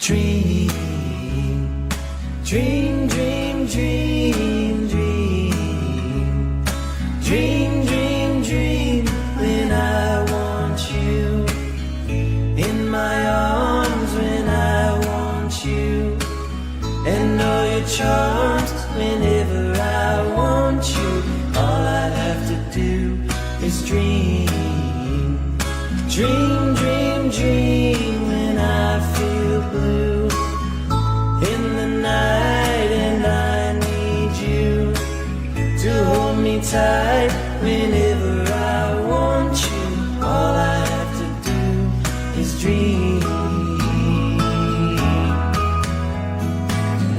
dream, dream, dream, dream, dream, dream, dream, dream, when I want you in my arms, when I want you, and all your charms, whenever I want you. All I have to do is dream, dream, dream, dream, when I feel blue in the night and I need you to hold me tight whenever I want you. All I have to do is dream.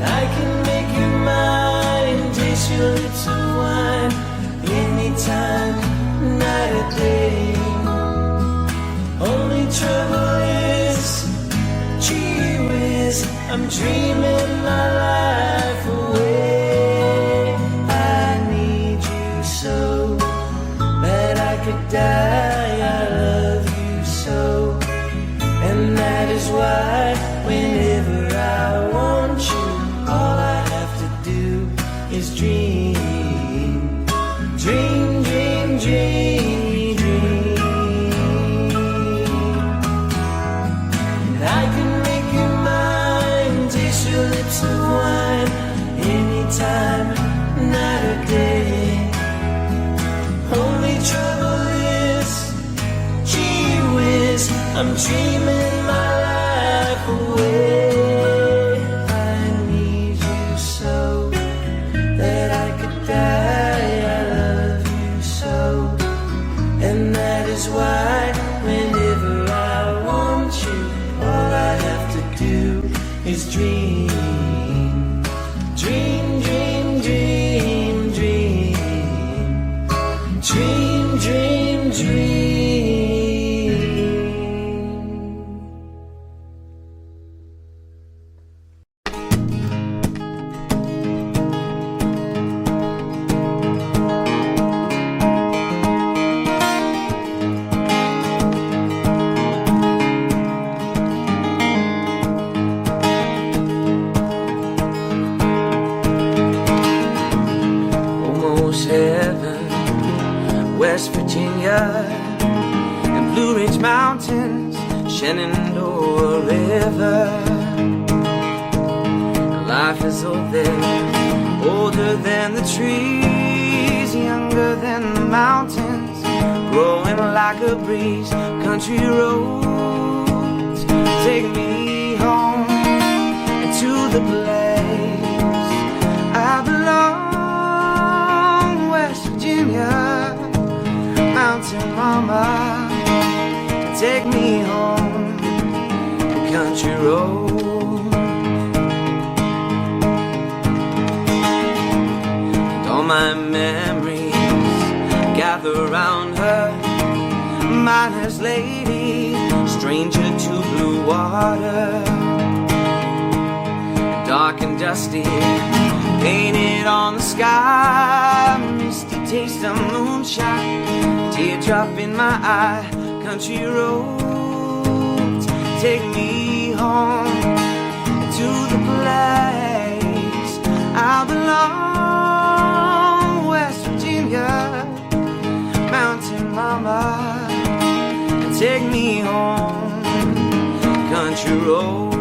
I can make you mine, taste your lips of wine, anytime, night or day. Only trouble is, gee whiz, I'm dreaming my life away. I need you so that I could die. I love you so, and that is why whenever I want you, all I have to do is dream, dream, dream, dream, dream. I can make you mine, taste your lips of wine, anytime, night or day. Only trouble is, gee whiz, I'm dreaming my life away. I need you so that I could die. I love you so, and that is why whenever I want you, all I have to do is dream, dream, dream, dream, dream, dream, dream, dream. Almost heaven, West Virginia, and Blue Ridge Mountains, Shenandoah River. Life is old there, older than the trees, younger than the mountains, growing like a breeze. Country roads take me home to the place I belong. West Virginia, mountain mama, take me home, country road. And all my memories gather round her, miner's lady, stranger to blue water, dark and dusty, painted on the sky, misty taste of moonshine, teardrop in my eye. Country roads take me home to the place I belong. West Virginia, mountain mama, take me home, country roads.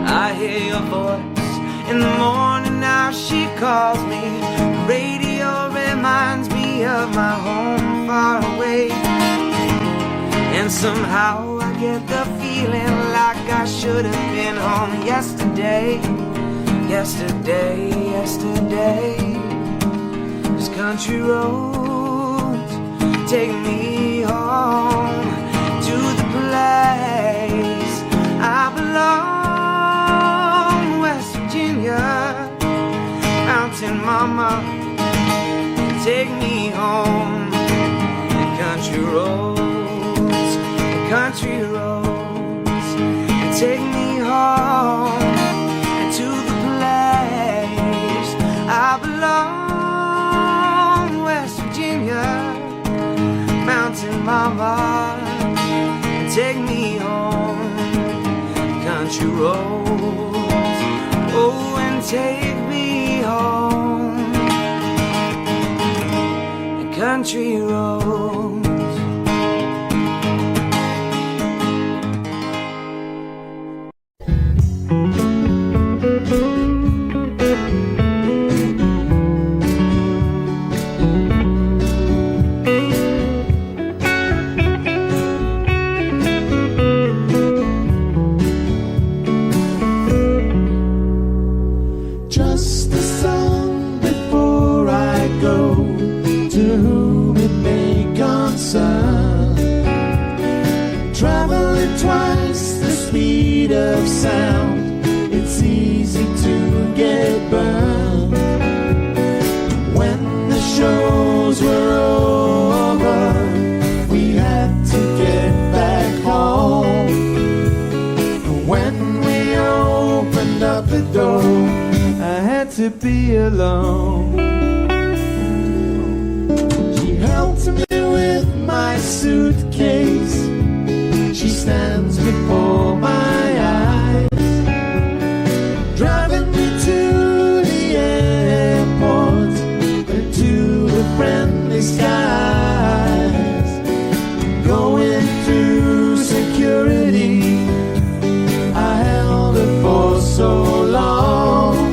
I hear your voice in the morning, now she calls me. The radio reminds me of my home far away, and somehow I get the feeling like I should have been home yesterday. Yesterday, yesterday. This country roads take me home to the place I belong. West Virginia, mountain mama, take me home. The country roads, the country roads, take me home to the place I belong. West Virginia, mountain mama, take me home. country roads. Oh, and take me home, country roads. Just a song before I go, to whom it may concern. Traveling twice the speed of sound, it's easy to get burned. When the shows were over, we had to get back home. When we opened up the door, I had to be alone. She helped me with my suitcase. She stands before my eyes, driving me to the airport and to the friendly skies. Going through security, I held her for so long.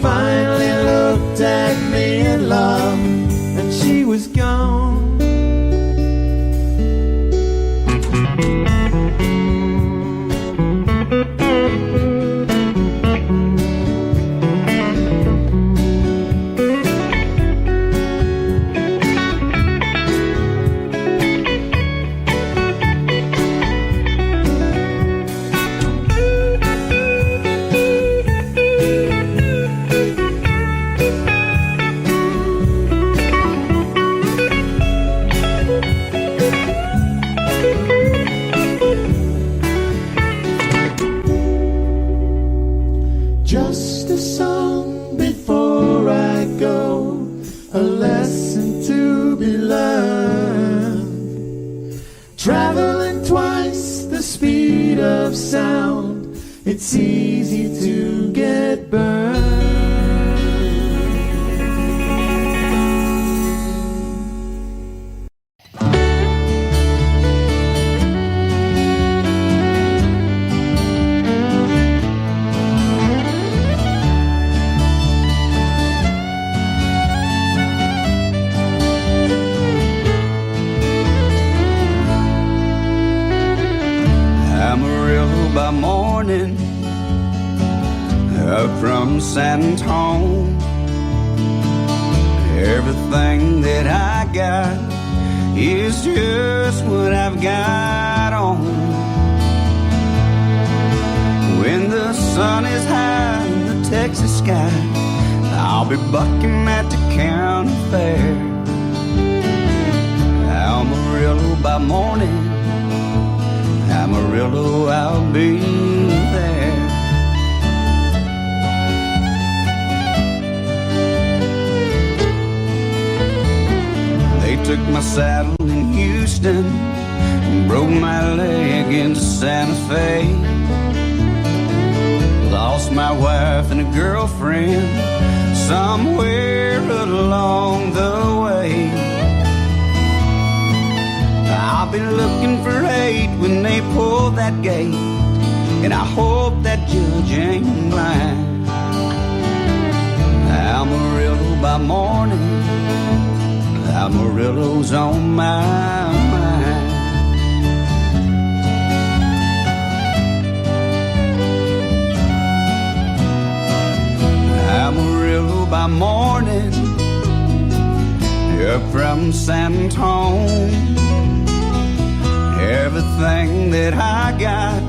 Finally looked at me in love, and she was gone. Just a song before I go, a lesson to be learned. Traveling twice the speed of sound, it's easy to get burned. Amarillo by morning, up from San Antonio. Everything that I got is just what I've got on. When the sun is high in the Texas sky, I'll be bucking at the county fair. Amarillo by morning, Amarillo, I'll be there. They took my saddle in Houston and broke my leg in Santa Fe. Lost my wife and a girlfriend somewhere along the way. I'll be looking for hate when they pull that gate, and I hope that judge ain't blind. Amarillo by morning, Amarillo's on my mind. Amarillo by morning, up from San Antonio. Everything that I got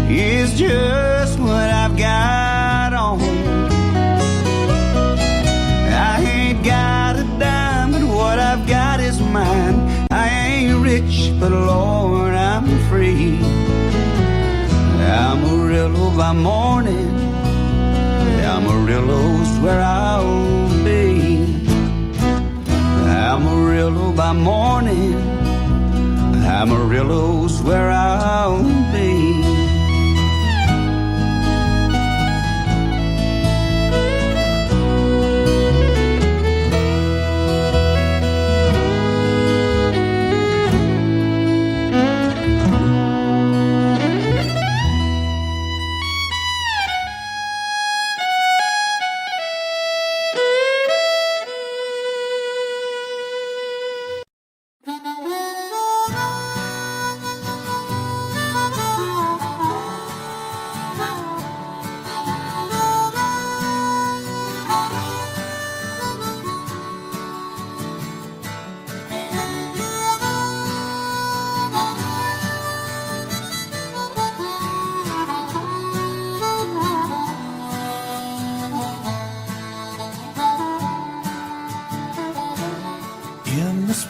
is just what I've got on. I ain't got a dime, but what I've got is mine. I ain't rich, but Lord, I'm free. Amarillo by morning, Amarillo's where I'll be. Amarillo by morning, Amarillo's where I'll be.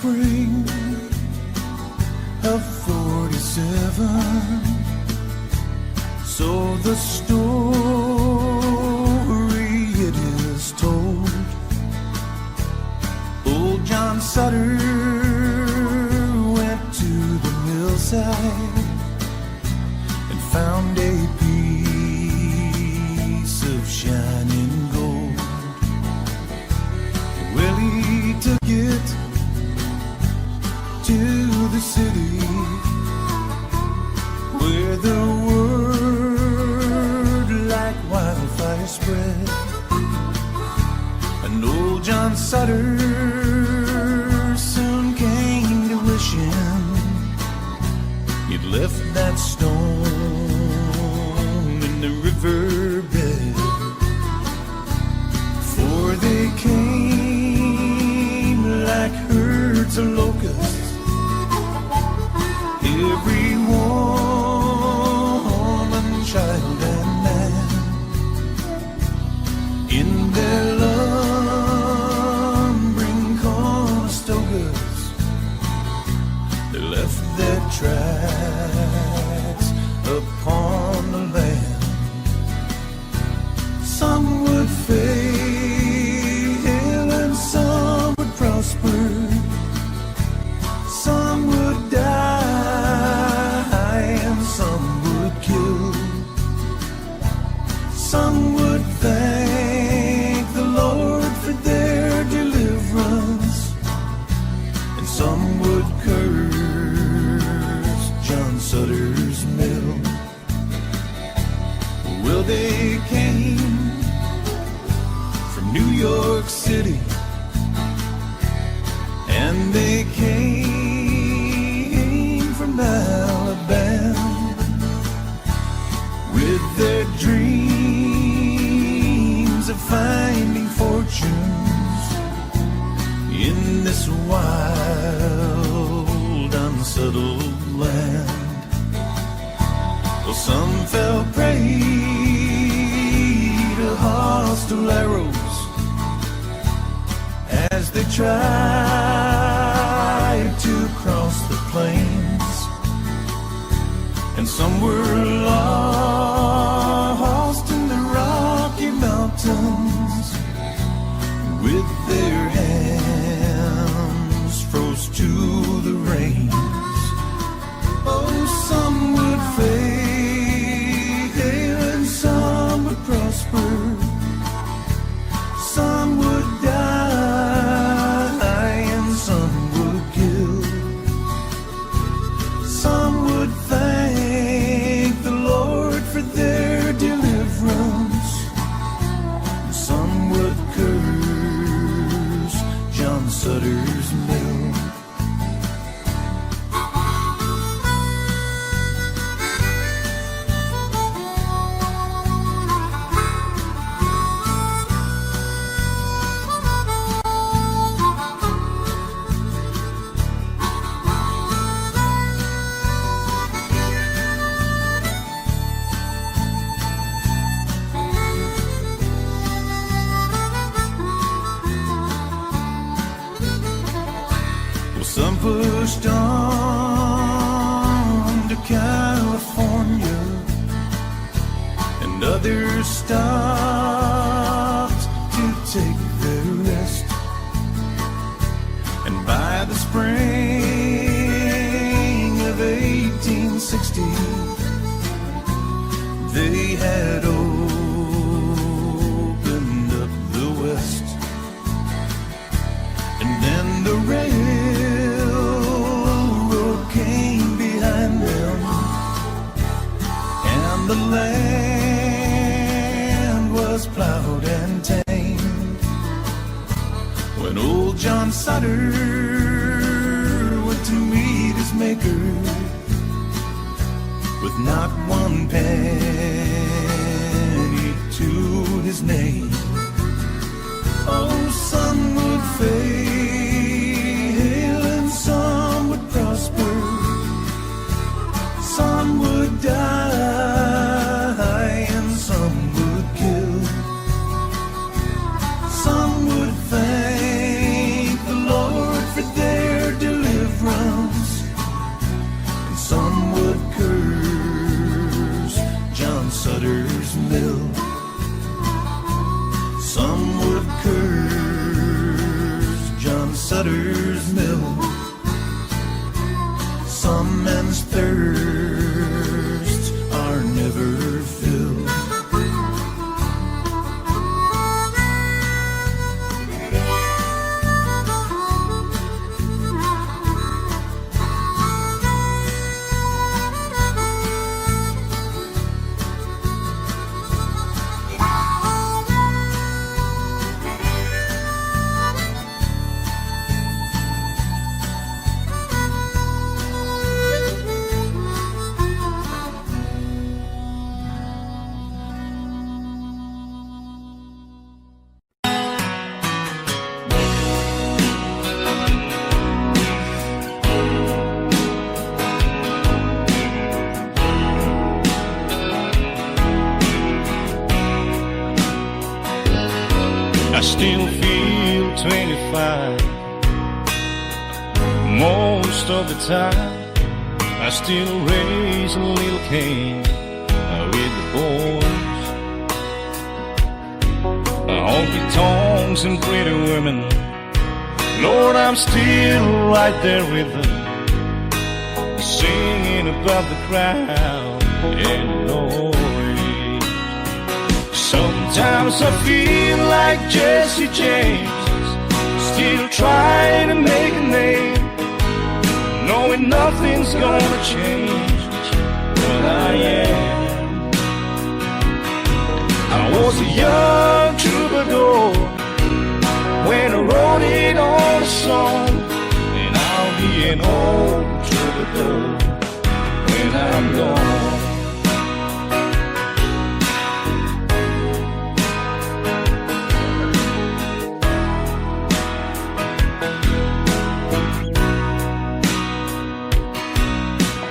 spring of 47. So the story it is told. Old John Sutter went to the millside and found a piece of shining gold. Well, he took it to the city where the word like wildfire spread. And old John Sutter soon came to wishing he'd left that stone in the riverbed. For they came like herds of locusts, every woman, child, and man. In their lumbering Conestogas, they left their tracks upon the land. Some would fail and some would prosper. Some would die and some would kill. Some would thank the Lord for their deliverance, and some would curse John Sutter's Mill. Well, they came from New York City, and they came from Alabama with their dreams of finding fortunes in this wild, unsettled land. Well, some fell prey to hostile arrows as they tried to cross the plains, and some were lost in the Rocky Mountains with their hands froze to the rains. Oh, some would fail and some would prosper. Some would die and some would kill. Some would thank the Lord for their deliverance. Some would curse John Sutter's Mill. Some pushed on to California, and others stopped to take their rest. And by the spring of 1860, they had opened up the West. And then the railroad came behind them, and the land was plowed and tamed. When old John Sutter went to meet his maker with not one penny to his name. Oh, some would fail and some would prosper. Some would die and some would kill. Some would thank the Lord for their Sutters Mill. Some workers, John Sutters Mill. Some men's thirsts are never filled. I still feel 25 most of the time. I still raise a little cane with the boys. Honky tonks and pretty women, Lord, I'm still right there with them, singing above the crowd and noise. Sometimes I feel like Jesse James, still trying to make a name, knowing nothing's gonna change what I am. I was a young troubadour when I wrote it on a song, and I'll be an old troubadour when I'm gone.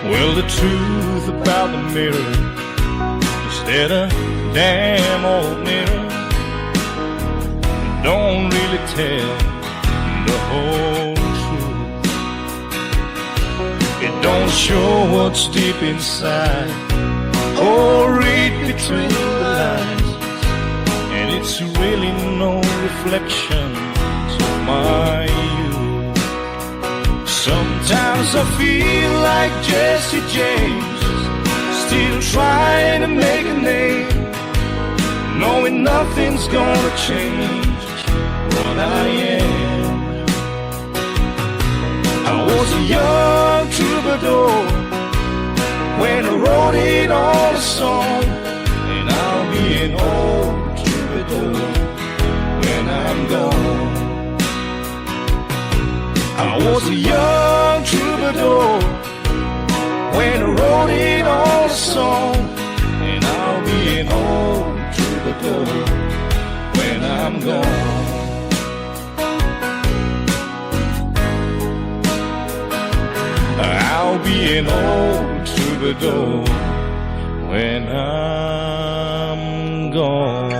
Well, the truth about the mirror is that a damn old mirror don't really tell the whole truth. It don't show what's deep inside or read between the lines, and it's really no reflection of my youth. Sometimes I feel like Jesse James, still trying to make a name, knowing nothing's gonna change what I am. I was a young troubadour when I wrote it on a song, and I'll be an old troubadour when I'm gone. I was a young troubadour when I wrote it on a song, and I'll be an old troubadour when I'm gone. I'll be an old troubadour when I'm gone.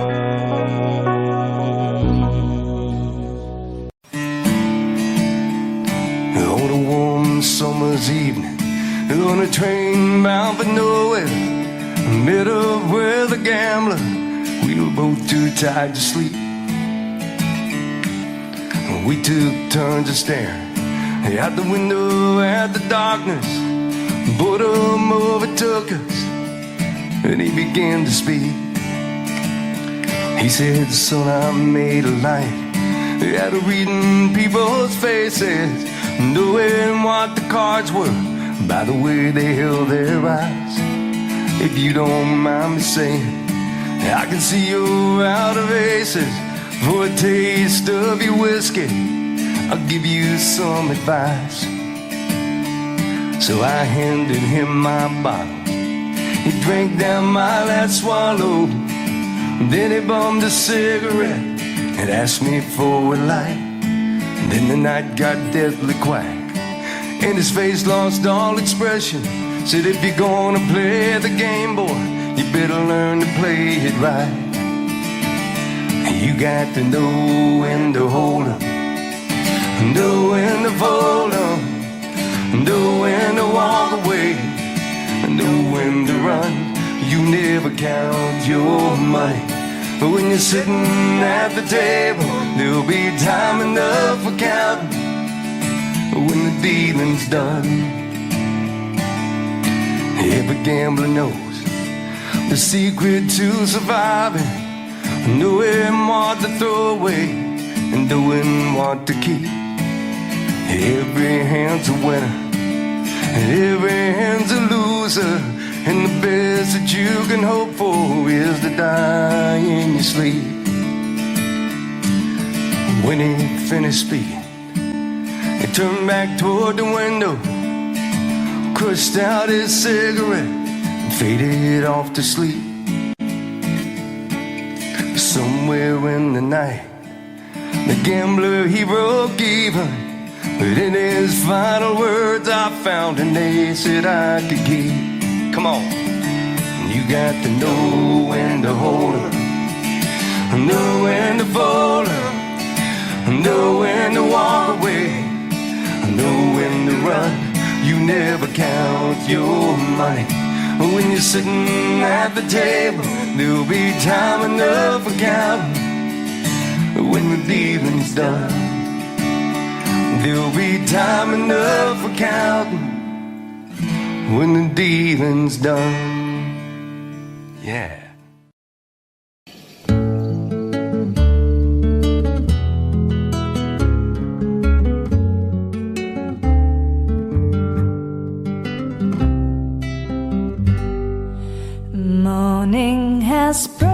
On a warm summer's evening, on a train bound for nowhere, met up with a gambler. We were both too tired to sleep. We took turns of staring out the window at the darkness. Boredom overtook us, and he began to speak. He said, son, I made a life out of reading people's faces, knowing what the cards were by the way they held their eyes. If you don't mind me saying, I can see you're out of aces. For a taste of your whiskey, I'll give you some advice. So I handed him my bottle. He drank down my last swallow. Then he bummed a cigarette and asked me for a light. And then the night got deathly quiet, and his face lost all expression. Said, if you're gonna play the game, boy, you better learn to play it right. You got to know when to hold 'em, know when to fold 'em, know when to walk away, know when to run. You never count your money. But when you're sitting at the table, there'll be time enough for counting when the dealing's done. Every gambler knows the secret to surviving, knowing what to throw away and doing what to keep. Every hand's a winner, every hand's a loser, and the best that you can hope for is to die in your sleep. When he finished speaking, he turned back toward the window, crushed out his cigarette, and faded off to sleep. Somewhere in the night, the gambler, he broke even, but in his final words I found an ace that I could keep. Come on. You got to know when to hold 'em, know when to fold 'em, know when to walk away, know when to run. You never count your money. When you're sitting at the table, there'll be time enough for counting when the dealing's done. There'll be time enough for counting when the dealing's done. Yeah. Morning has broken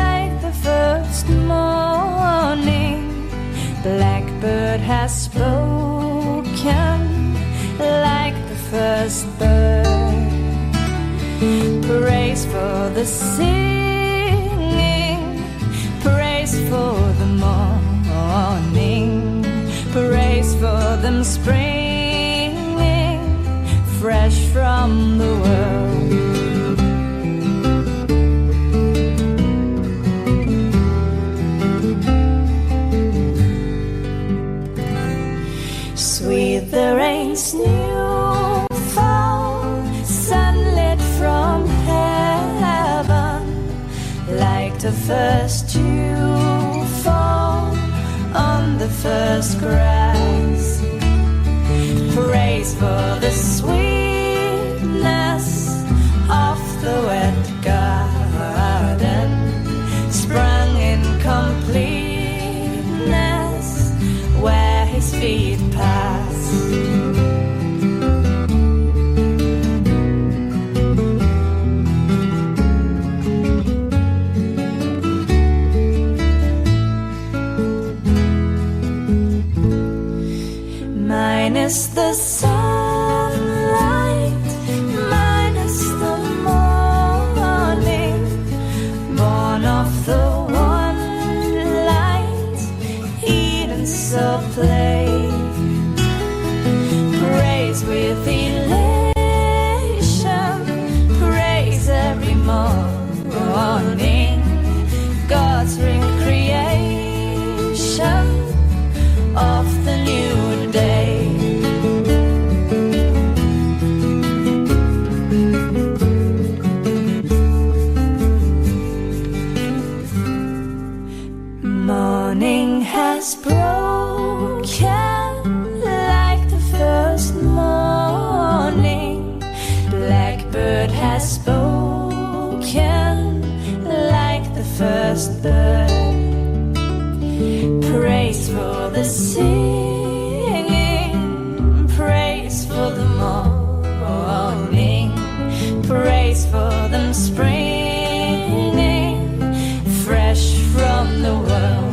like the first morning. Blackbird has spoken like the first bird. Praise for the singing, praise for the morning, praise for them springing fresh from the world. Sweet the rain's new fall, sunlit from heaven, like the first dew fall on the first grass. Praise for the sweetness of the wet garden, sprung in completeness where his feet pass. Minus the sunlight, minus the morning, born of the one light, Eden so play. Praise with elation, praise every morning, God's recreation of the new day. Morning has broken like the first morning. Blackbird has spoken like the first bird. Praise for the singing, praise for the morning, praise for them springing fresh from the world.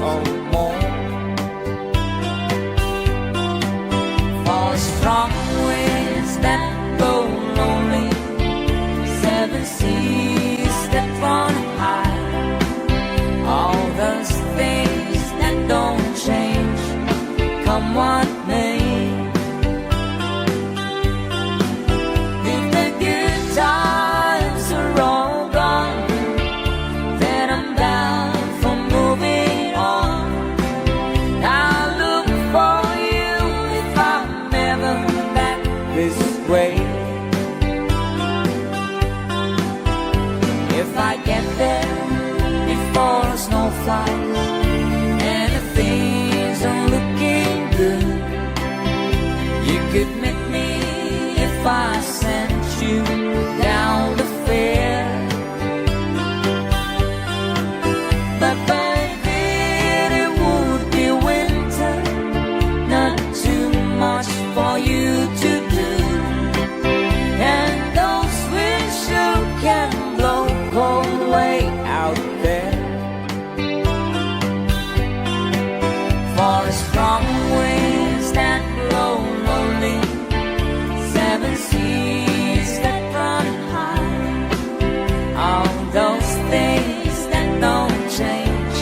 or more. For strong winds that blow lonely, seven seas that run high, all those things that don't change, come what may. If the good times are all gone, then I'm bound for moving on. I'll look for you if I'm ever back this way. If I get there before the snow flies and the things are looking good, you could meet me if I sent you down the fair. But by then it would be winter, not too much for you to do, and those winds sure can blow cold way out there. For the strong winds that blow lonely, seven seas that run high, all those things that don't change,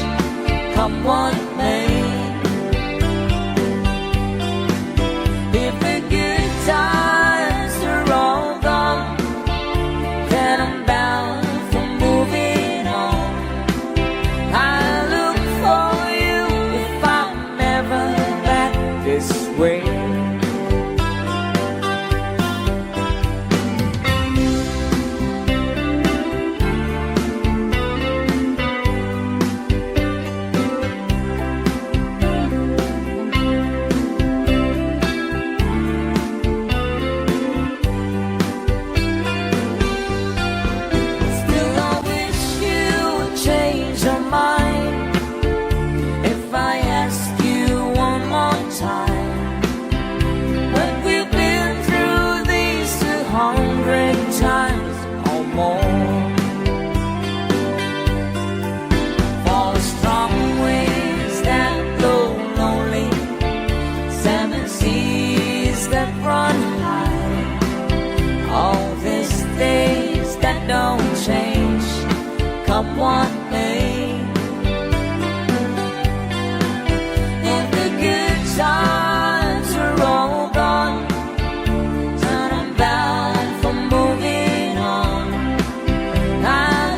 come what may. If the good times are all gone, then I'm bound for moving on. I look for you if I'm never back this way. Still I wish you would change your mind if I ask you one more time. But we've been through these 200 times or more. For the strong winds that blow lonely, seven seas that run high, all these days that don't change, come what may. If the good times are all gone, then I'm bound for moving on. I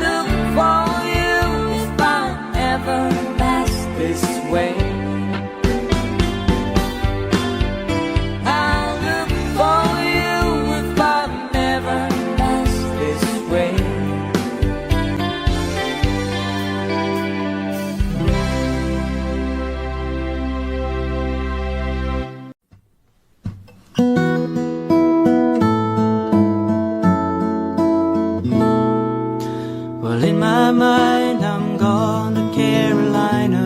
look for you if I'm ever pass this way. I look for you if I'm ever pass this way. Well, in my mind, I'm gone to Carolina.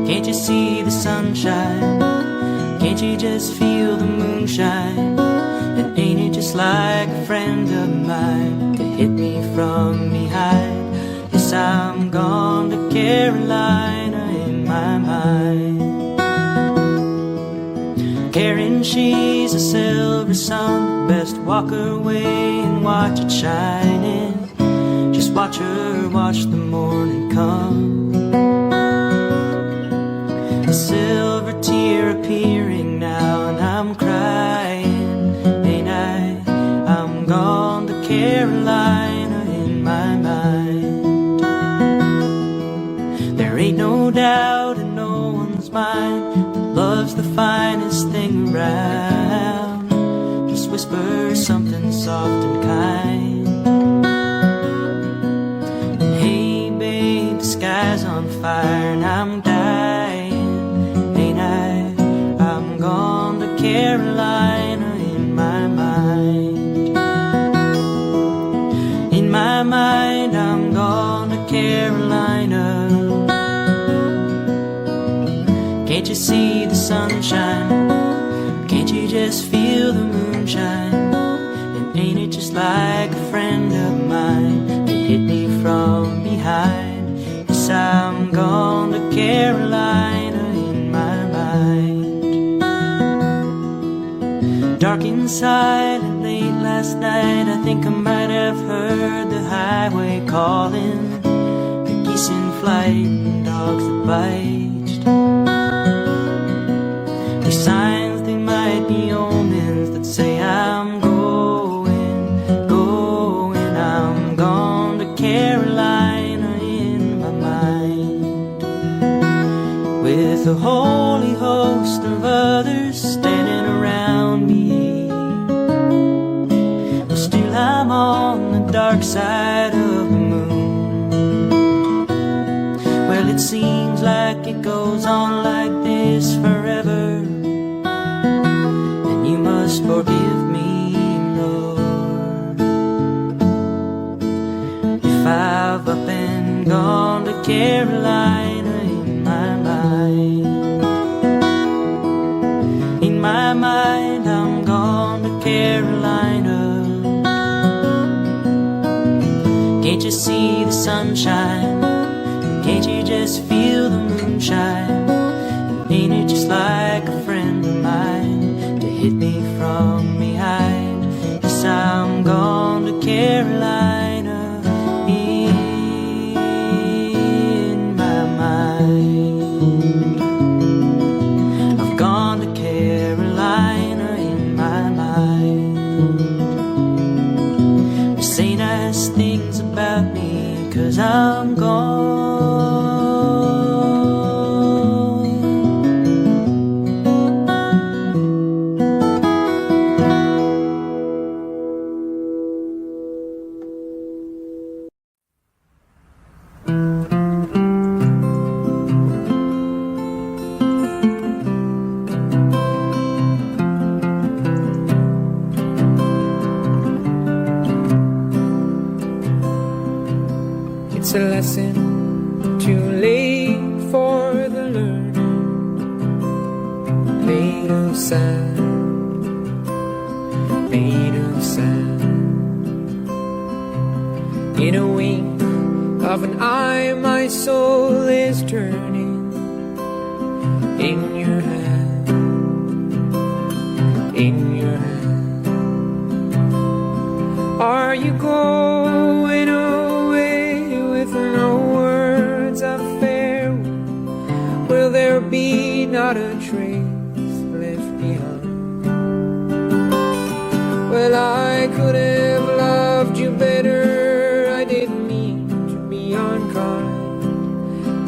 Can't you see the sunshine? Can't you just feel the moonshine? And ain't it just like a friend of mine to hit me from behind? Yes, I'm gone to Carolina in my mind. Karen, she's a silver sun, best walk her way and watch it shining. Just watch her, watch the morning come. A silver tear appearing now, and I'm crying, ain't I? I'm gone to Carolina in my mind. There ain't no doubt in no one's mind that love's the finest thing around. Just whisper something soft and kind. And hey babe, the sky's on fire and I'm dying, ain't I? I'm gone to Carolina in my mind. In my mind, I'm gone to Carolina. Can't you see the sunshine? Can't you just feel the moonshine? And ain't it just like a friend of mine that hit me from behind? Yes, I'm gone to Carolina in my mind. Dark inside and late last night, I think I might have heard the highway calling, the geese in flight and dogs that bite. These signs, they might be omens that say I'm going. I'm gone to Carolina in my mind, with a holy host of others standing around me. But still I'm on the dark side of the moon. Well, it seems like it goes on like this forever, and you must forgive me, Lord, if I've up and gone to Carolina in my mind. In my mind, I'm gone to Carolina. Can't you see the sunshine? Can't you just feel the moonshine? And ain't it just like a friend of mine to hit me from behind? Yes, I'm gone to Carolina in my mind. I've gone to Carolina in my mind. They say nice things about me 'cause I'm gone. It's a lesson too late for the learner, made of sand, made of sand. In a wink of an eye, my soul is turning in your hand, in your hand. Are you going away with no words of farewell? Will there be not a trace left behind? Well, I could have loved you better, I didn't mean to be unkind.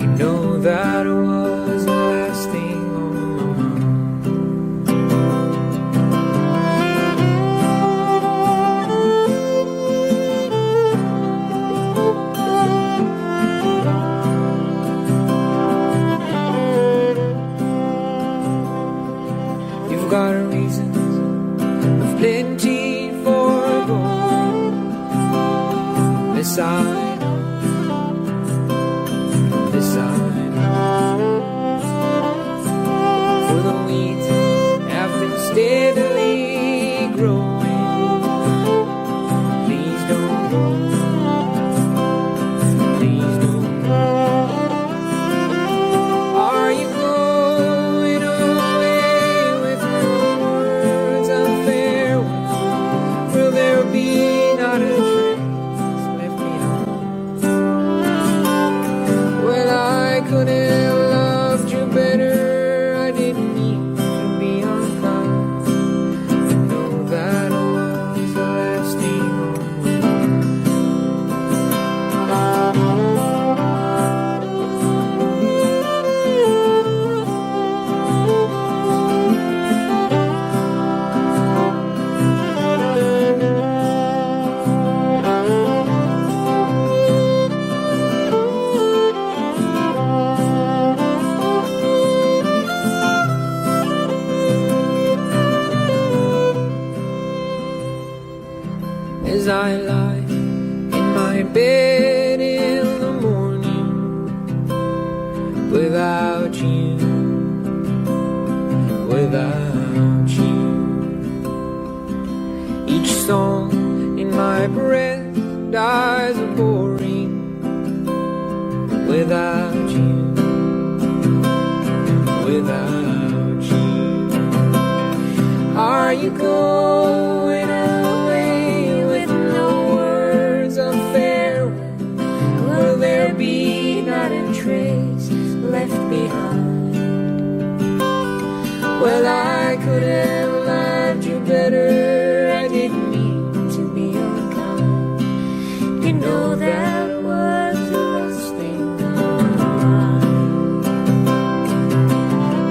You know that was the last thing on my mind. You've got reasons of plenty for going. This I know, this I know. For the weeds have been steadily growing. Please don't go, please don't go. Are you going away with no words of farewell? Will there be not a trace left behind? Well, I could have loved you better, I didn't mean to be unkind. I know that was the last thing on my as I lie in my bed in the morning without you, without you. Each song in my breath dies a boring without you, without you. Are you going away with no words of farewell? Will there be not a trace left behind? Well, I could have loved you better. I didn't mean to be unkind. You know that was the last thing on my mind.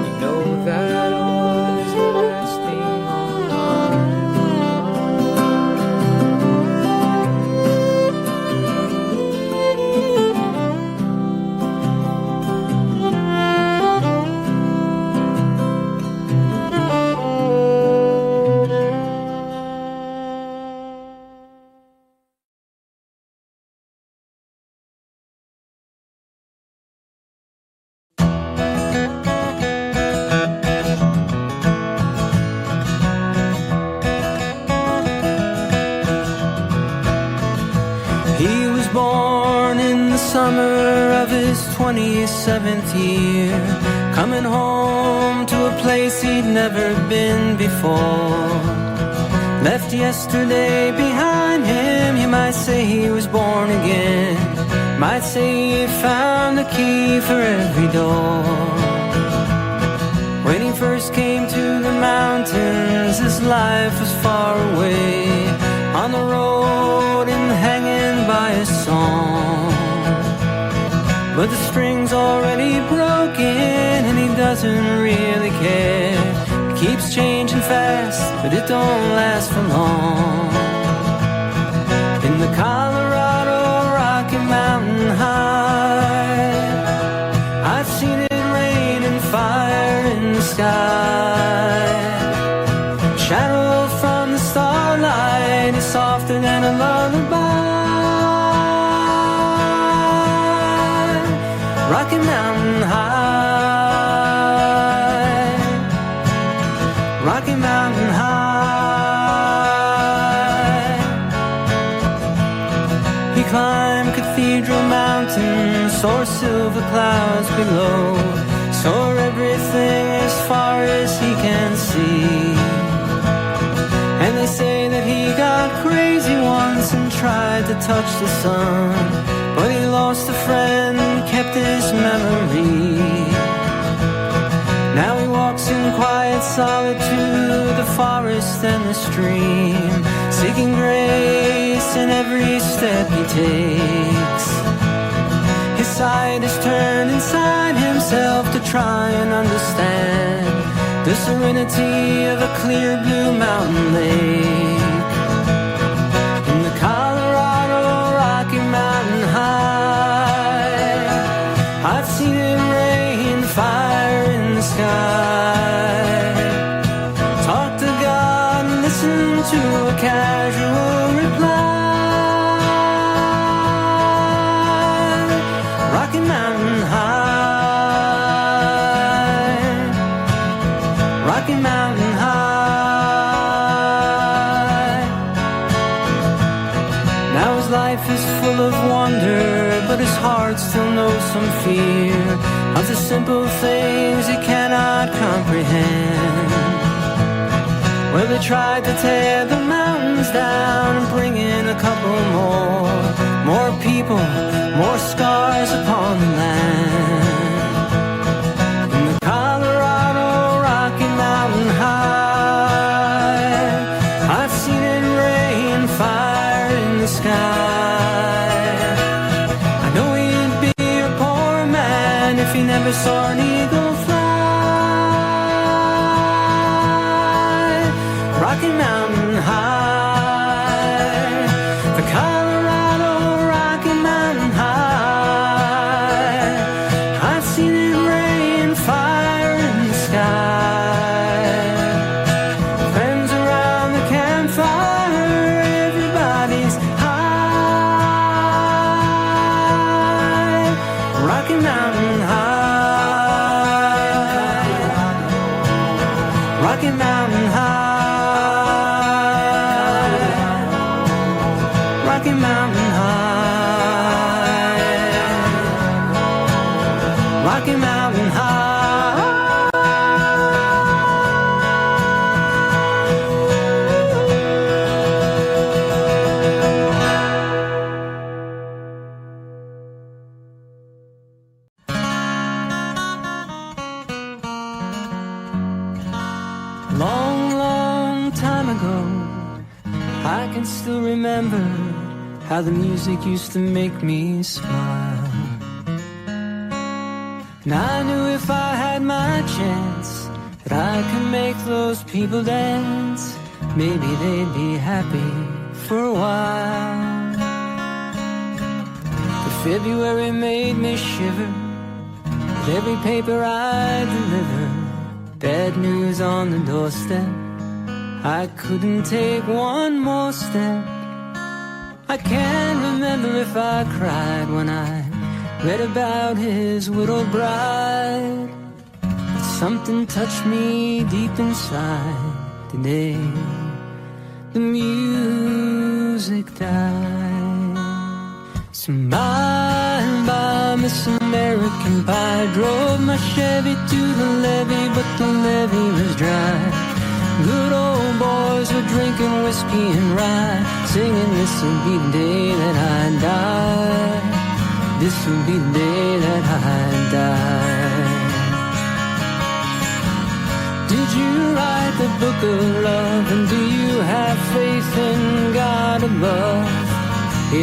You know that was the last thing on my He was born in the summer of his 27th year, coming home to a place he'd never been before. Left yesterday behind him, you might say he was born again. Might say he found a key for every door. When he first came to the mountains, his life was far away, on the road and hanging by a song. But the string's already broken and he doesn't really care. It keeps changing fast, but it don't last for long. In the Colorado Rocky Mountain High, I've seen it rain and fire in the sky. Shadow from the starlight is softer than a lullaby. Rocky Mountain High, Rocky Mountain High. He climbed Cathedral Mountain, saw silver clouds below, saw everything as far as he can see. And they say that he got crazy once and tried to touch the sun, but he lost a friend, kept his memory. Now he walks in quiet solitude, the forest and the stream, seeking grace in every step he takes. His sight is turned inside himself to try and understand the serenity of a clear blue mountain lake. In the Colorado Rocky Mountain High, I've seen it rain fire in the sky. Talk to God and listen to a casual reply. Rocky Mountain High, Rocky Mountain High. Now his life is full of wonder, but his heart still knows some fear of the simple things he cannot comprehend. Well, they tried to tear the mountains down and bring in a couple more people, more scars upon the land. In the Colorado Rocky Mountain High, I've seen it rain fire in the sky. I know he'd be a poor man if he never saw an eagle fly. Rocky Mountain High, the Colorado Rocky Mountain High, I've seen it rain fire in the sky. Friends around the campfire, everybody's high. Rocky Mountain High. time ago. I can still remember how the music used to make me smile. And I knew if I had my chance that I could make those people dance. Maybe they'd be happy for a while. But February made me shiver with every paper I deliver. Bad news on the doorstep. I couldn't take one more step. I can't remember if I cried when I read about his widowed bride. But something touched me deep inside the day the music died. So bye, Miss American Pie. Drove my Chevy to the levee, but the levee was dry. Good old boys were drinking whiskey and rye, singing this'll be the day that I die. This'll be the day that I die. Did you write the book of love, and do you have faith in God above?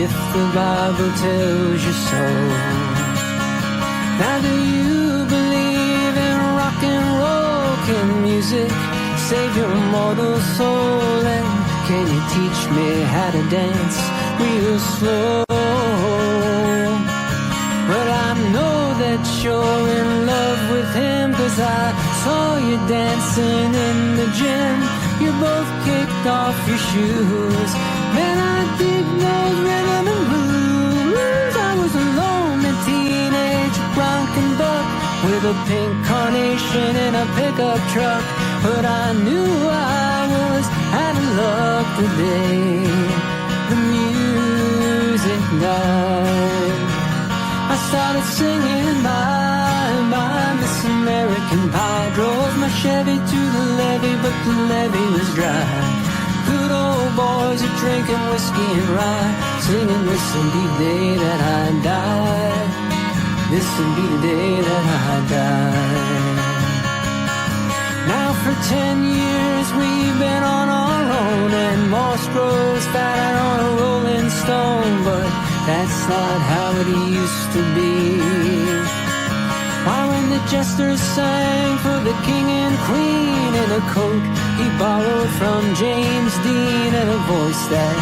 If the Bible tells you so. Now do you believe in rock and roll? Can music save your mortal soul? And can you teach me how to dance real slow? Well, I know that you're in love with him, 'cause I saw you dancing in the gym. You both kicked off your shoes. Man, I dig those rhythm and blues. I was a lonely teenage bronco buck with a pink carnation in a pickup truck. But I knew I was out of luck the day the music died. I started singing bye, Miss American Pie. Drove my Chevy to the levee, but the levee was dry. Good old boys are drinking whiskey and rye, singing this'll be the day that I die. This'll be the day that I die. Now for 10 years we've been on our own, and moss grows fatter on a rolling stone. But that's not how it used to be. Why, when the jesters sang for the king and queen in a coat he borrowed from James Dean, and a voice that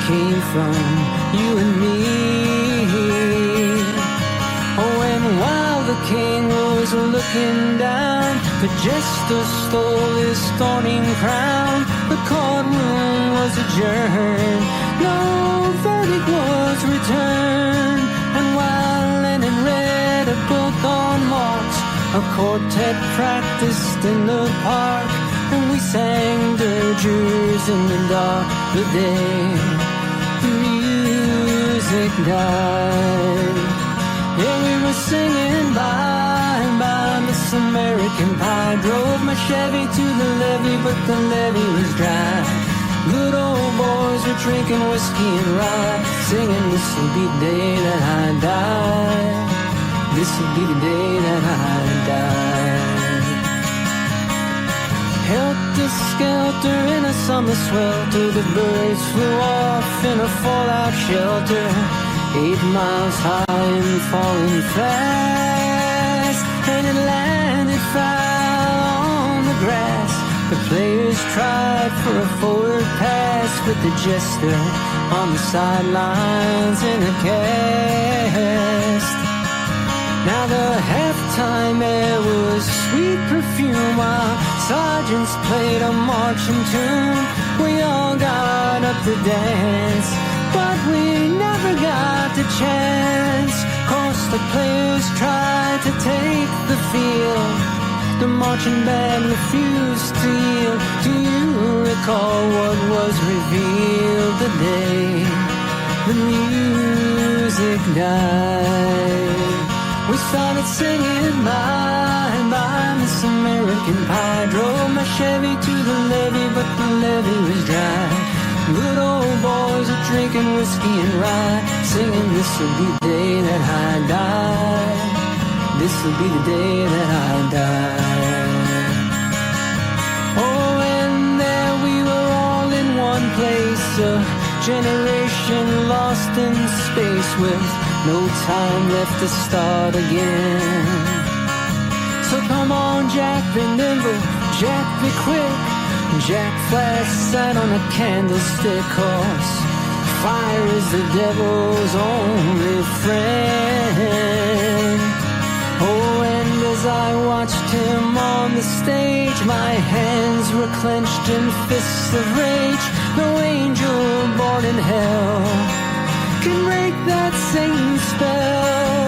came from you and me. Oh, and while the king was looking down, the jester stole his thorny crown. The courtroom was adjourned, no verdict was returned. And while Lennon read a book on Marx, a quartet practiced in the park, and we sang dirges in the dark the day the music died. Yeah, we were singing bye, Miss American Pie. Drove my Chevy to the levee, but the levee was dry. Good old boys were drinking whiskey and rye, singing this'll be the day that I die. This'll be the day that I die. Helter-skelter in a summer swelter, the birds flew off in a fallout shelter. 8 miles high and falling fast, and it landed foul on the grass. The players tried for a forward pass, with the jester on the sidelines in a cast. Now the halftime air was sweet perfume, while sergeants played a marching tune. We all got up to dance, but we never got the chance. 'Cause the players tried to take the field, the marching band refused to yield. Do you recall what was revealed the day the music died? We started singing bye, Miss American Pie. Drove my Chevy to the levee, but the levee was dry. Good old boys are drinking whiskey and rye, singing this'll be the day that I die. This'll be the day that I die. Oh, and there we were generation lost in space with no time left to start again. So come on, Jack, be nimble, Jack, be quick. Jack flashed sight on a candlestick, 'cause fire is the devil's only friend. Oh, and as I watched him on the stage, my hands were clenched in fists of rage. No angel born in hell can break that Satan spell.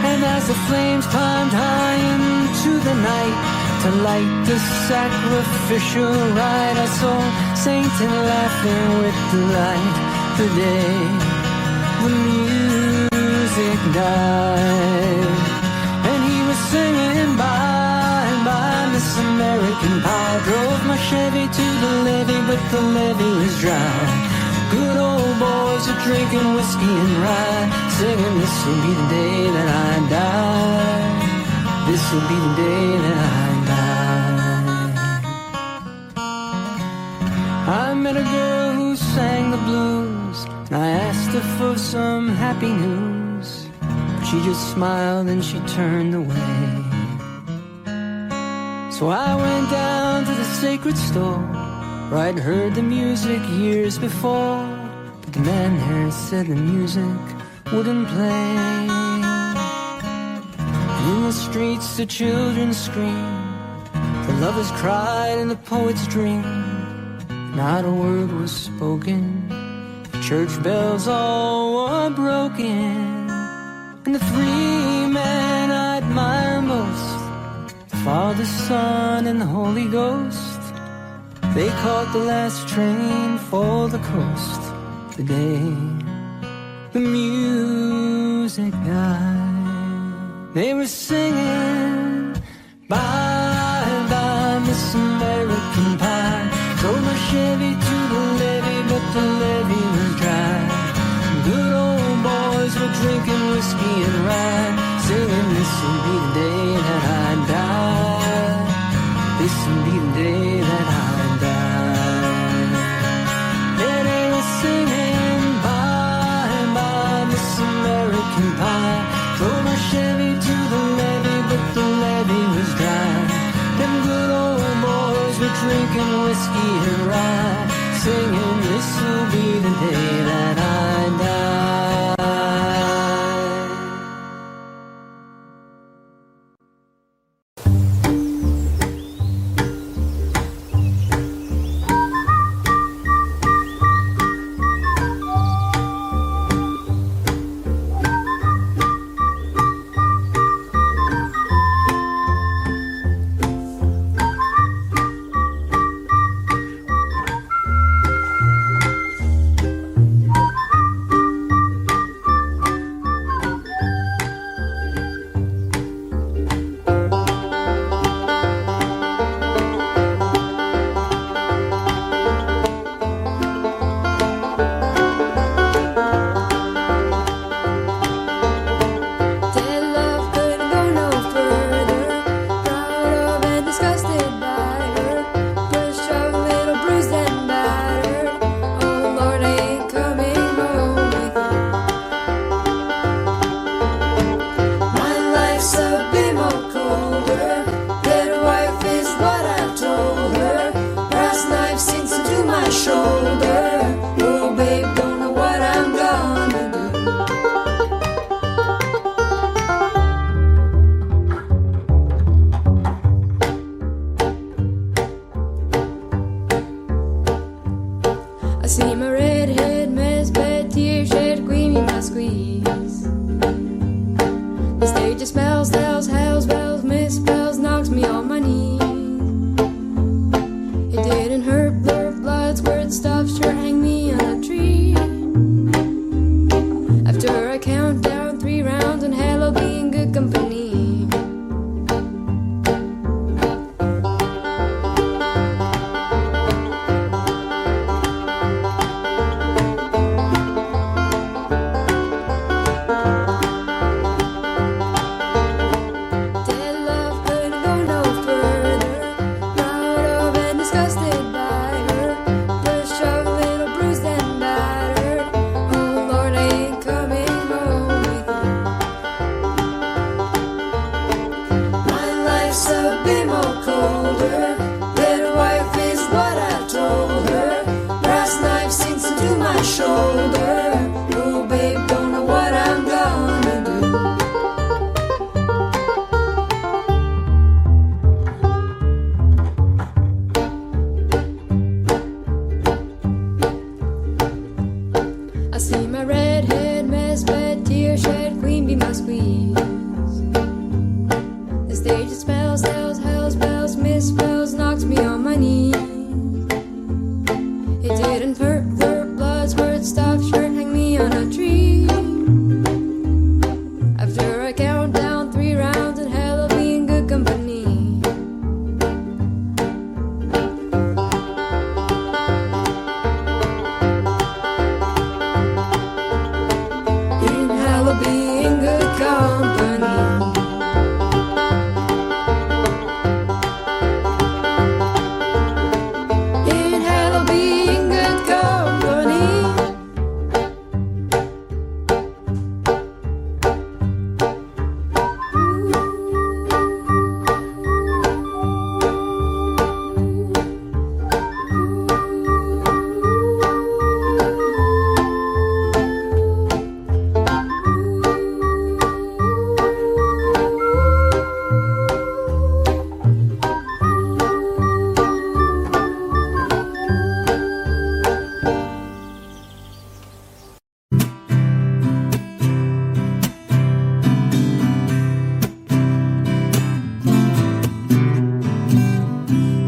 And as the flames climbed high into the night to light the sacrificial rite, I saw Satan laughing with delight the day the music died. And he was singing bye, bye, Miss American Pie. Drove my Chevy to the levee, but the levee was dry. Good old boys are drinking whiskey and rye, singing, this will be the day that I die. This will be the day that I die. I met a girl who sang the blues, and I asked her for some happy news. But she just smiled and she turned away. So I went down to the sacred store where I'd heard the music years before, but the man there said the music wouldn't play. And in the streets the children scream, the lovers cried and the poets dream. Not a word was spoken, the church bells all were broken. And the three men I admire most, the Father, Son, and the Holy Ghost, they caught the last train for the coast the day the music died. They were singing bye, bye, Miss American Pie. Drove my Chevy to the levee, but the levee was dry. Good old boys were drinking whiskey and rye, singing, this will be the day that I die. This will be the day that I die. Yeah, they were singing bye, bye, Miss American Pie. Drove my Chevy to the levee, but the levee was dry. Them good old boys were drinking whiskey and rye, singing, this will be the day that I die. her. Little wife is what I told her. Brass knife sinks into my shoulder. Oh, babe, don't know what I'm gonna do. I see my redhead mess, bed, tear shed, queen be my squeeze. The stage it smells, tells, hell's bells, misspells, knocks me on my knees. It didn't hurt, blood spurt, stuff, shirt, hang me on a tree. After I count down 3 rounds and hell, I'll be in good company. In hell, I'll be in good company. In hell, I'll be in good company.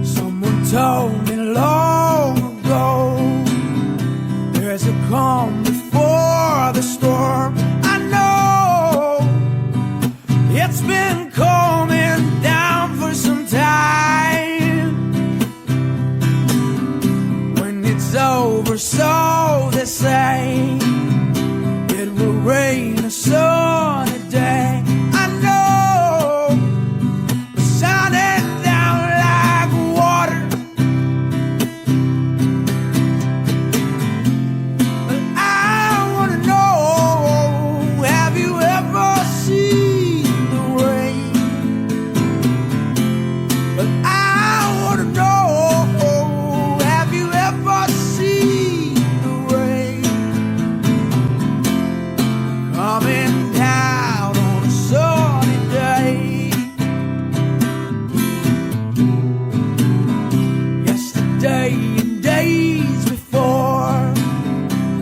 Someone told me long ago there's a calm before the storm. I know it's been coming down for some time. When it's over, so they say, it will rain a sunny day. I know it's shining down like water. But I wanna know, have you ever seen the rain? But I wanna know, have you ever seen the rain? Coming down on a sunny day. Yesterday and days before,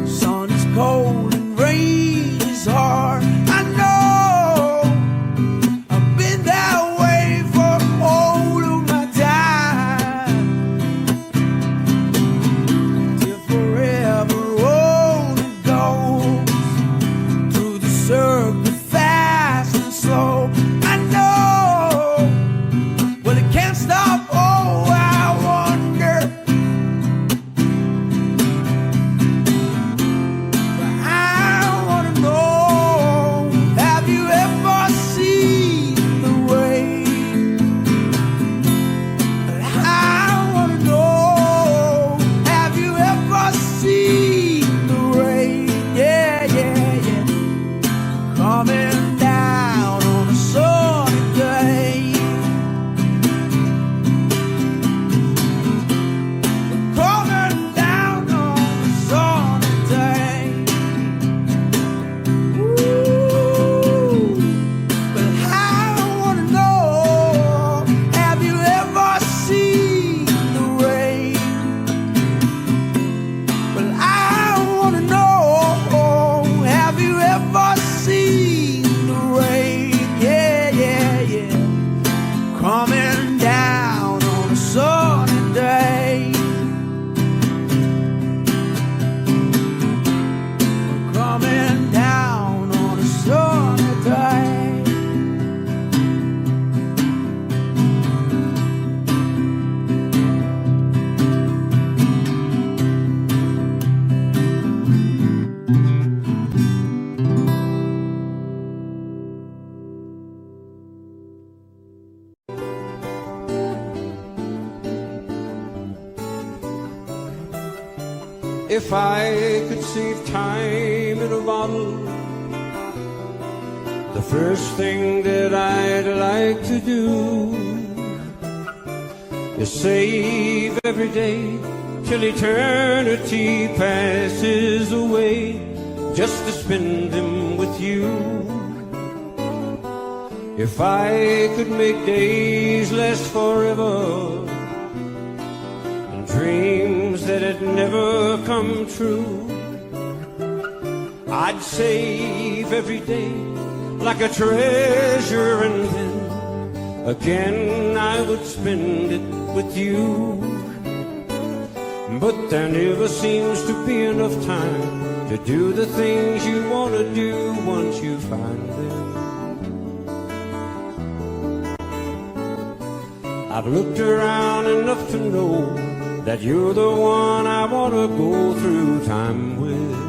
sun is cold and rain is hard. I know I've been that way for all of my time, till forever only goes through the circle fast and slow. I know, well, it can't stop. Oh, I wonder. But I wanna know, have you ever seen the rain? But I wanna know, have you ever seen the rain? Yeah, yeah, yeah. Coming down on a sunny day. Coming down on a sunny day. Ooh. But I wanna know, have you ever seen the rain? But I wanna know, have you ever seen the rain? Yeah, yeah, yeah. Coming down on a sunny day. Coming down on a sunny day. If I could save time in a bottle, the first thing that I'd like to do to save every day till eternity passes away, just to spend them with you. If I could make days last forever, and dreams that had never come true, I'd save every day like a treasure, and then again I would spend it with you. But there never seems to be enough time to do the things you want to do once you find them. I've looked around enough to know that you're the one I want to go through time with.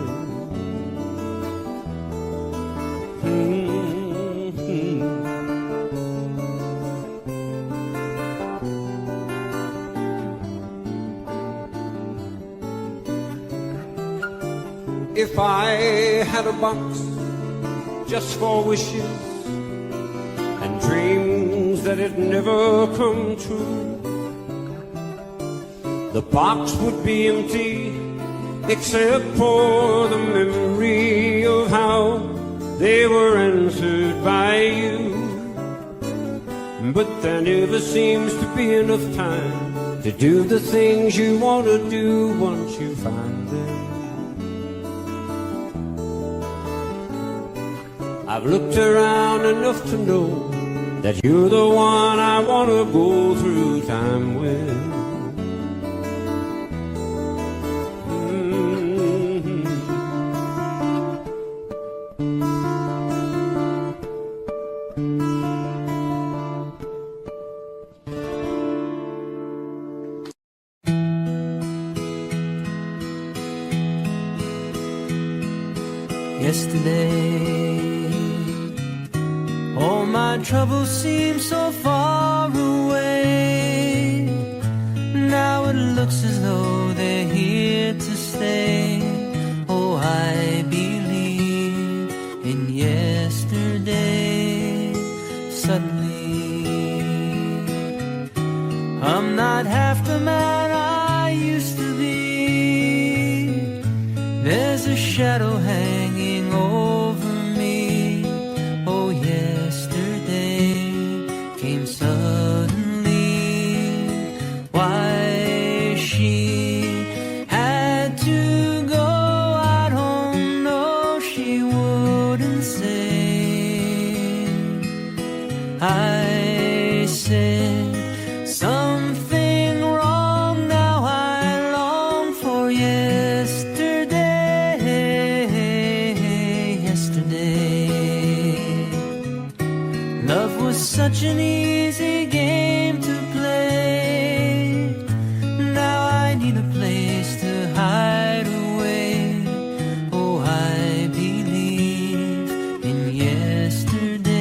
If I had a box just for wishes and dreams that had never come true, the box would be empty except for the memory of how they were answered by you. But there never seems to be enough time to do the things you want to do once you find them. I've looked around enough to know that you're the one I want to go through time with. Yesterday, all my troubles seem so far away. Now it looks as though they're here to stay. Oh, I believe in yesterday. Suddenly, I'm not half the man I used to be. There's a shadow hanging over me. Oh, yesterday came suddenly. Why she had to go, I don't know. She wouldn't say. I said something wrong. Now I long for yesterday. Love was such an easy game to play. Now I need a place to hide away. Oh, I believe in yesterday.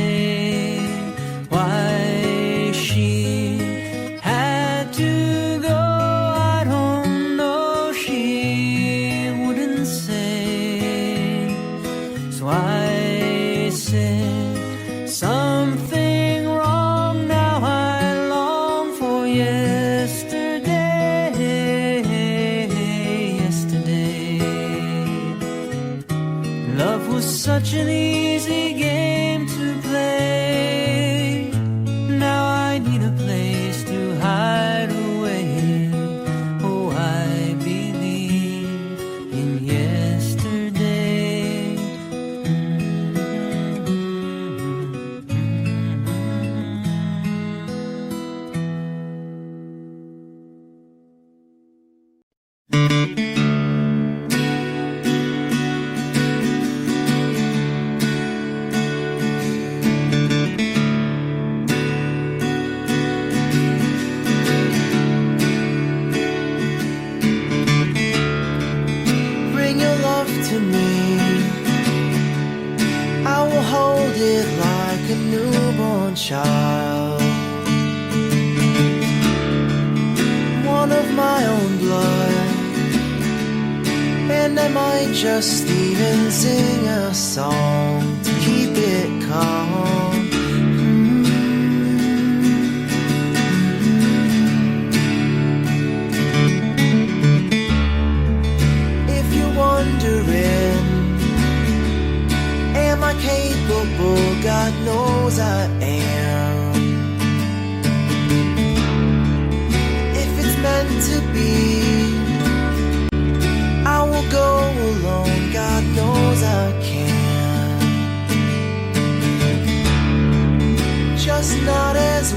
Why she had to go, I don't know. She wouldn't say. So I said something wrong. Now I long for yesterday. Love was such an easy game to play. Now I need a place to hide away. Oh, I believe in yesterday. Bring your love to me. I will hold it like a newborn child. One of my own blood. And I might just even sing a song to keep it calm.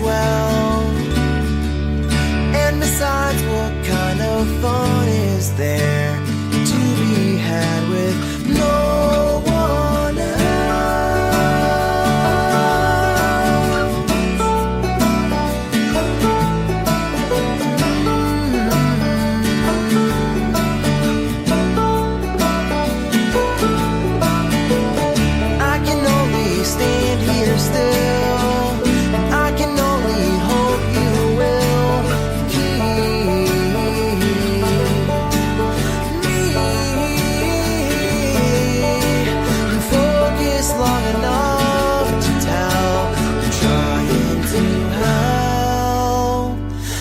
well. And besides, what kind of fun is there to be had with no one else? I can only stand here still, and I can only hope you will keep me focused long enough to tell. I'm trying to help.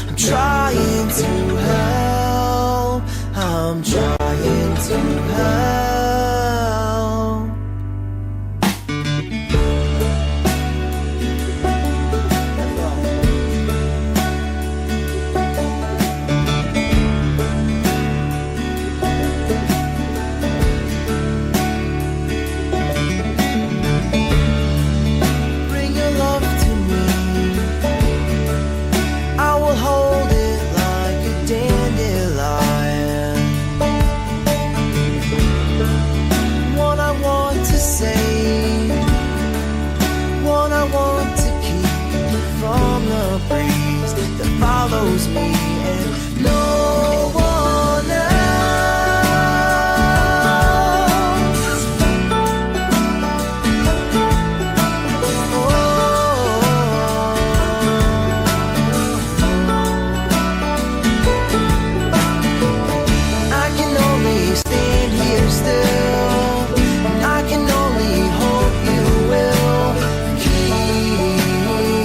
I'm trying to help. I'm trying to help. Bring your love to me. I will hold it like a dandelion. One I want to save, one I want to keep from the breeze that follows me and no one else. I can only stand here still, and I can only hope you will keep me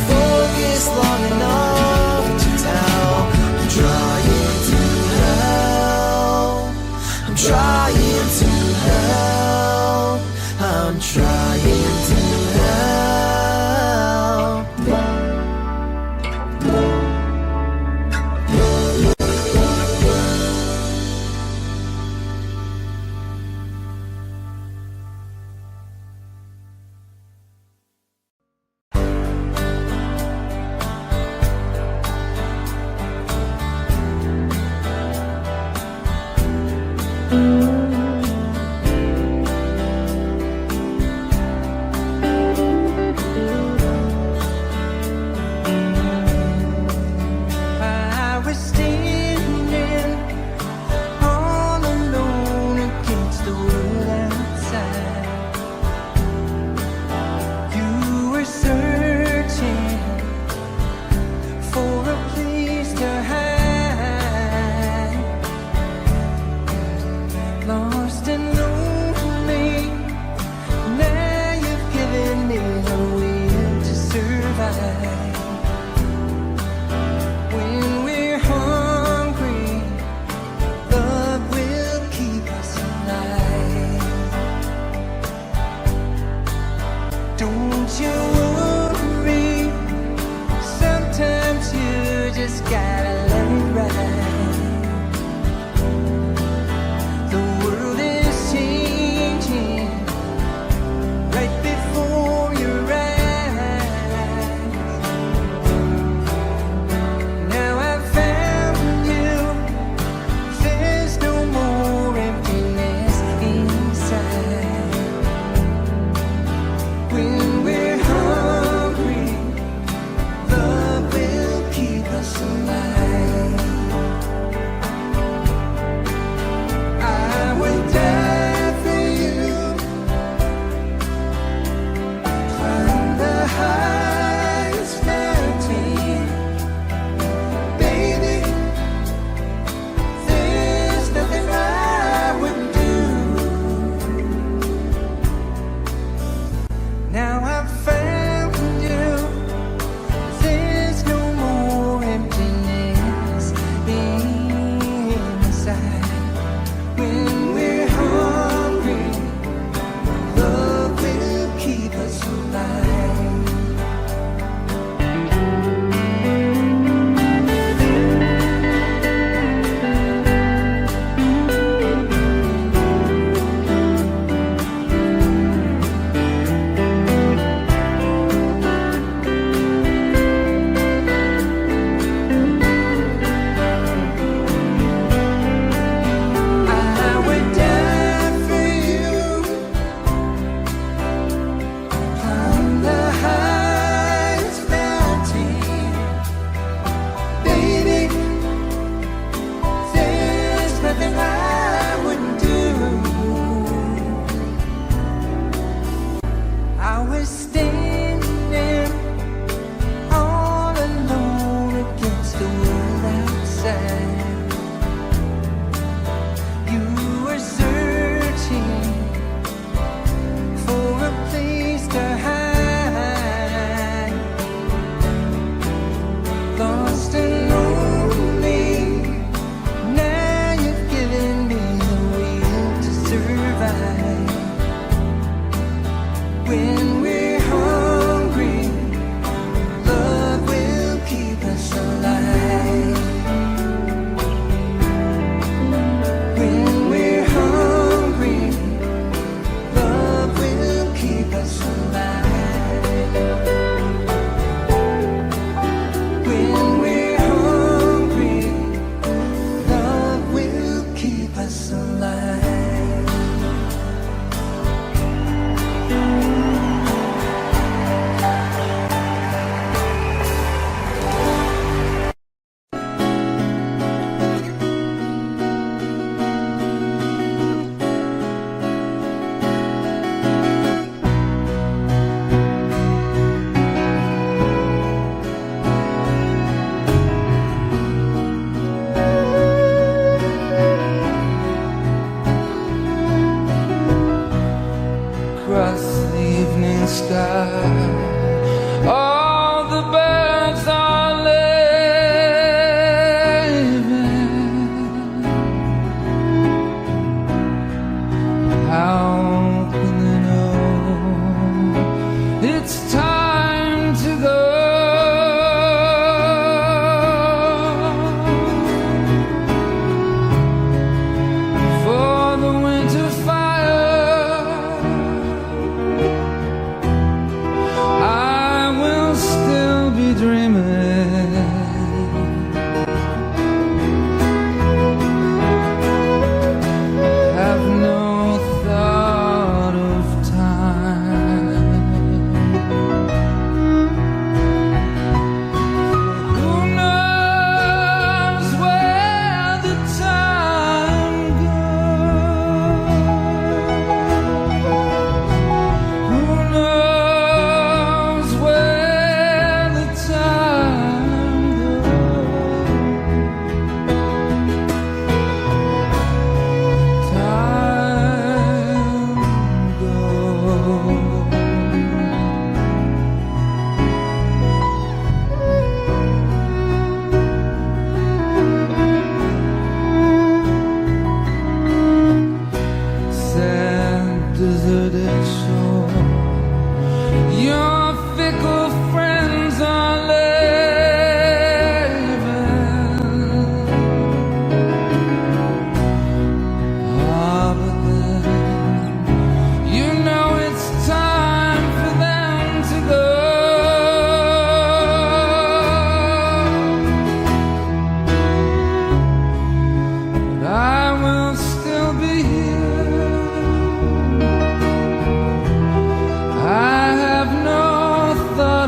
focused long enough to tell. I'm trying to help. I'm trying to help. I'm trying to help. I was standing all alone against the world outside. You were searching for a place to hide. Lost and lonely, now you've given me a will to survive. When we're hungry, love will keep us alive. Don't you worry, sometimes you just gotta let it ride. The world is changing right before your eyes. Now I've found you, there's no more emptiness inside. When we're hungry, I was standing all alone against the world outside. You were searching for a place to hide, lost and lonely. Now you've given me the will to survive. When we're hungry, love will keep us alive. When we're hungry, love will keep us alive. When we're hungry, love will keep us alive. Across the evening sky, all the birds are leaving. How can they know it's time to go? For the winter fire, I will still be dreaming. Have no thought of time. Who knows where the time goes? Who knows where the time goes? Time goes. Sad deserted shore, your fickle friends are leaving. Ah, but then you know it's time for them to go. But I will still be here. I have no thought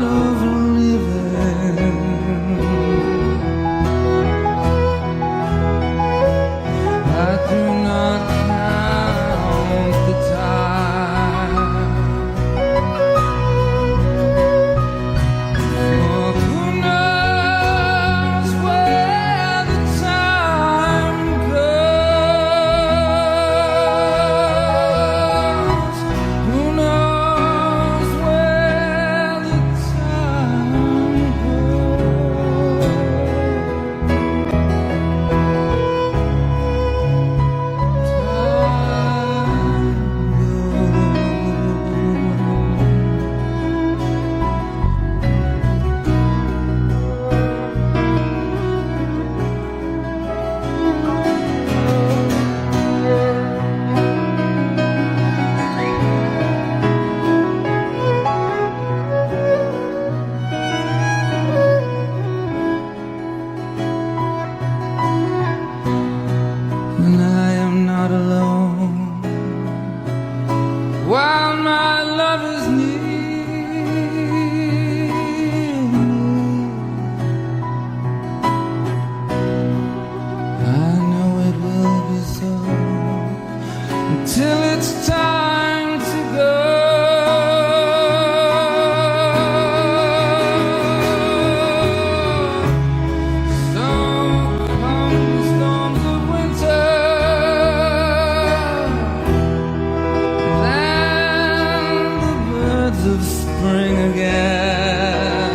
clouds of spring again.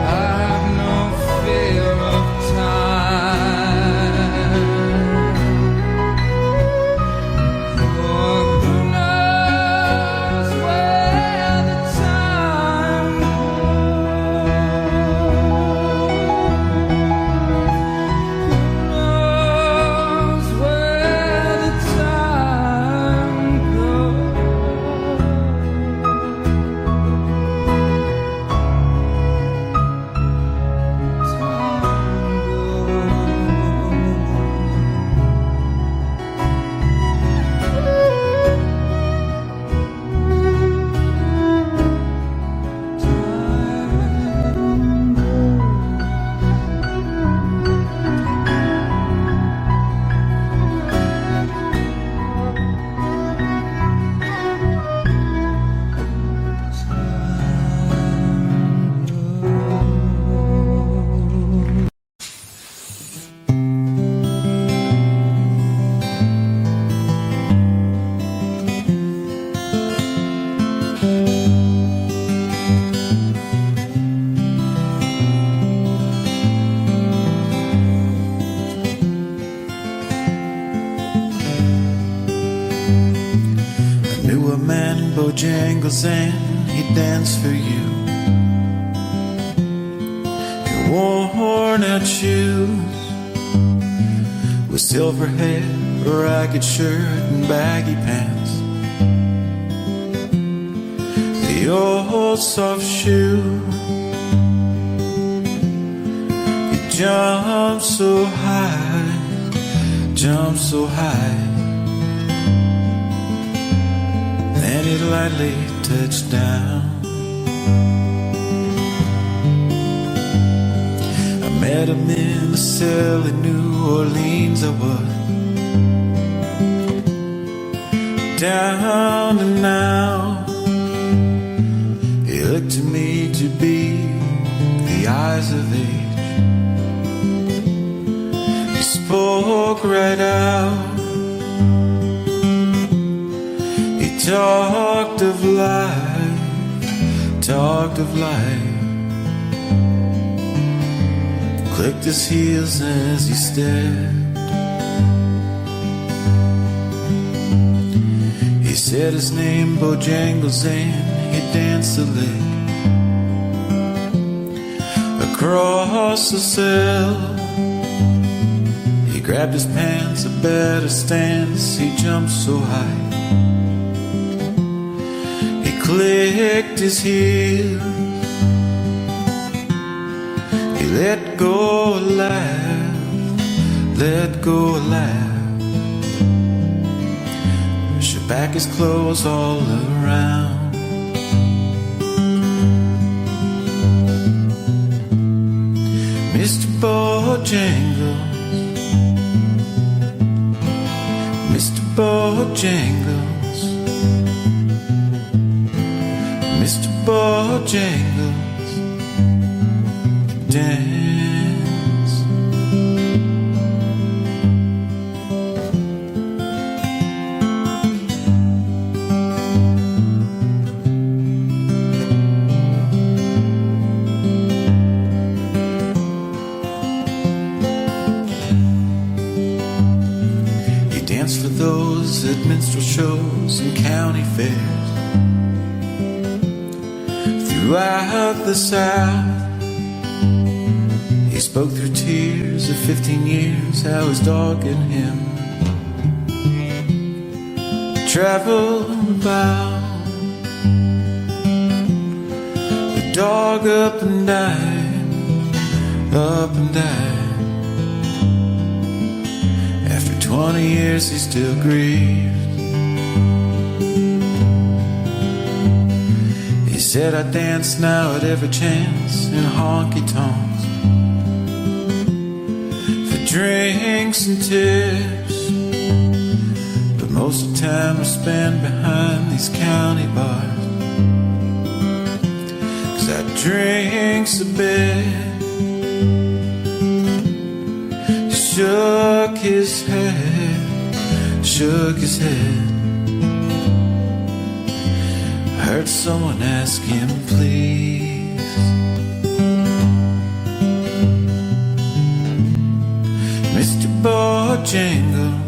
I have no fear of time, for who knows where the time goes. Who knows where the time goes. I knew a man in Bojangles and he danced for you. He wore worn-out shoes with silver hair, a ragged shirt and baggy pants. The old soft shoe. He jumped so high, jumped so high. Then he lightly touched down. I met him in the cell in New Orleans. I was down and out. He looked to me to be the eyes of age. He spoke right out. Talked of life, talked of life. Clicked his heels as he stepped. He said his name Bojangles and he danced a lick across the cell. He grabbed his pants, a better stance. He jumped so high, clicked his heels. He let go a laugh, let go a laugh. Shook back his clothes all around. Mr. Bojangles, Mr. Bojangles, Mr. Bojangles, dance. He danced for those at minstrel shows and county fairs throughout the South. He spoke through tears of 15 years, how his dog and him traveled about. The dog up and died, up and died. After 20 years he still grieved. He said I dance now at every chance in honky-tonks for drinks and tips, but most of the time I spend behind these county bars, 'cause I drinks a bit. Shook his head, shook his head. Heard someone ask him, please. Mr. Bojangles,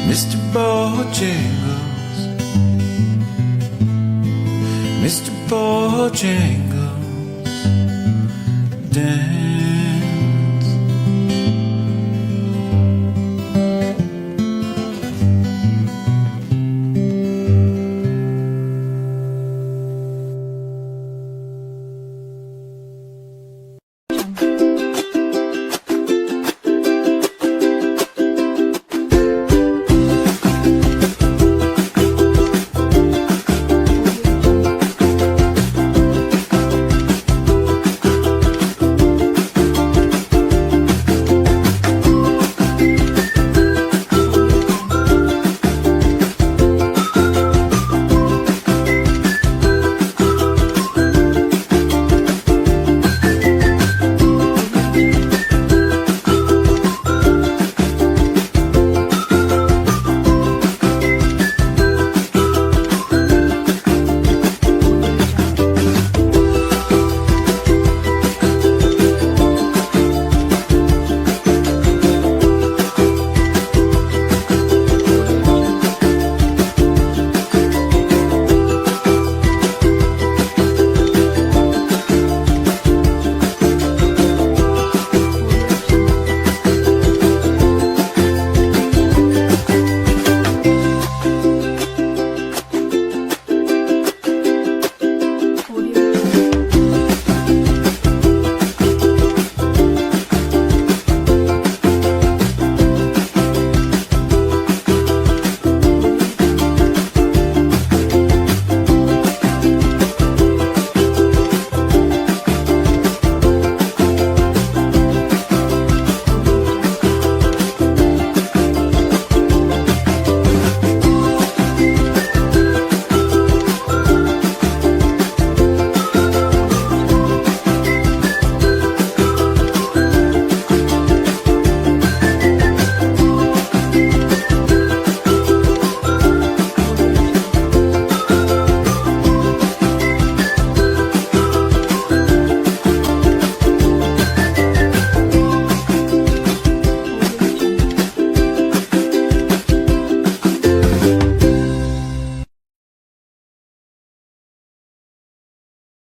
Mr. Bojangles, Mr. Bojangles, damn.